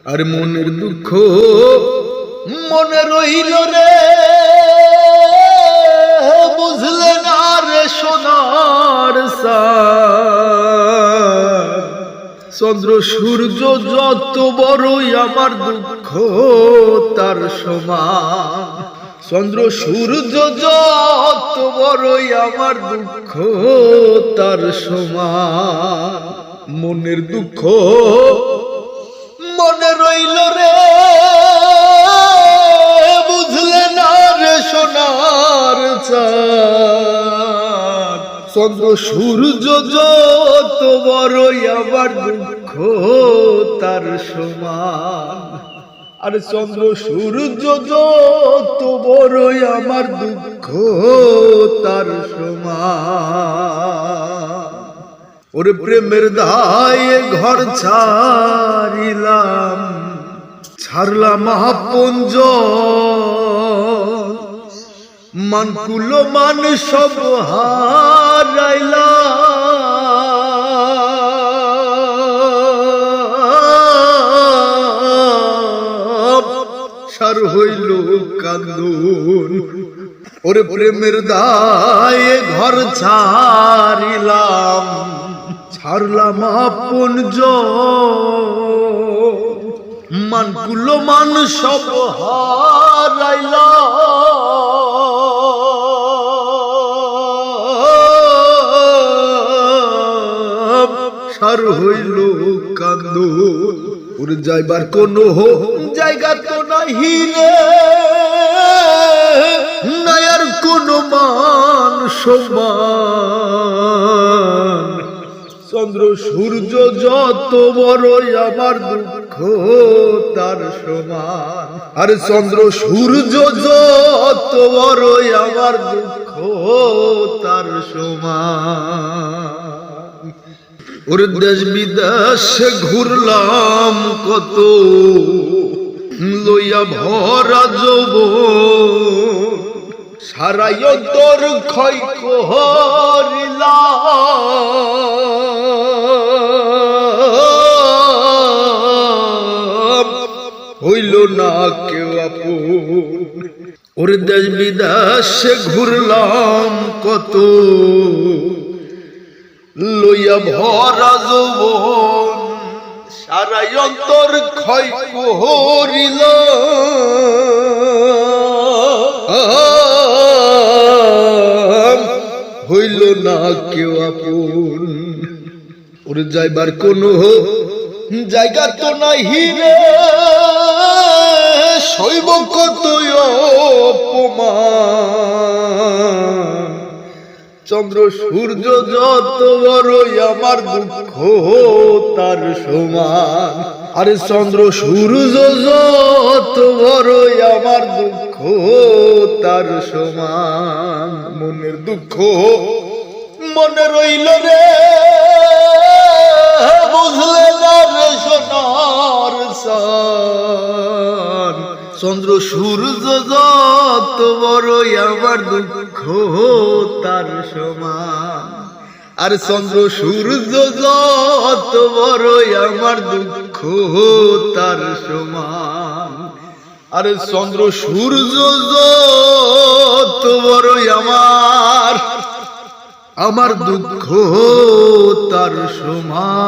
আর মনের দুঃখ মনে রইল রে, বুঝলে না রে সোনার সার। চন্দ্র সূর্য যত বড়ই আমার দুঃখ তার সমান। চন্দ্র সূর্য যত বড়ই আমার দুঃখ তার সমান। মনের দুঃখ মনে রইল রে, বুঝলে না রে সোনার চাঁদ। চন্দ্র সূর্য যত বড়ই আমার দুঃখ তার সমান। আর চন্দ্র সূর্য যত বড়ই আমার দুঃখ তার সমান। ওরে প্রেমের দায়ে ঘর ছাড়িলাম, ছাড়লাম আপনজ, মানকুল মান সব হারাইলাম, সার হইল কান্দন। ওরে প্রেমের দায়ে ঘর ছাড়িলাম, ছাড়লাম আপনজ, মানকুল মান সব হারাইলাম, সার হইল কান্দন। ওরে যাইবার কোন জায়গা তো নাহি রে, নাই আর কোন মান সম্মান। চন্দ্র সূর্য যত বড়ই আমার দুঃখ তার সমান। আর চন্দ্র সূর্য যত বড়ই আমার দুঃখ তার সমান। ওরে দেশ বিদেশে ঘুরলাম কত, লইয়া ভরা যৌবন, সারাই অন্তর ক্ষয় করিলাম, হইল না কেউ আপন। ওরে দেশ বিদেশে ঘুরলাম কত, লইয়া ভরা যৌবন, সারাই অন্তর ক্ষয় করিলাম, হইল না কেউ আপন। ওরে যাইবার কোন জায়গা তো নাহি রে, সইব কত অপমান। চন্দ্র সূর্য যত বড়ই আমার দুঃখ তার সমান। আরে চন্দ্র সূর্য যত বড়ই আমার দুঃখ তার সমান। মনের দুঃখ মনে রইল রে, বুঝলে না রে সোনার চাঁদ। চন্দ্র সূর্য যত বড়ই আমার দুঃখ তার সমান। আর চন্দ্র সূর্য যত বড়ই আমার দুঃখ তার সমান। আর চন্দ্র সূর্য যত বড়ই আমার দুঃখ তার সমান।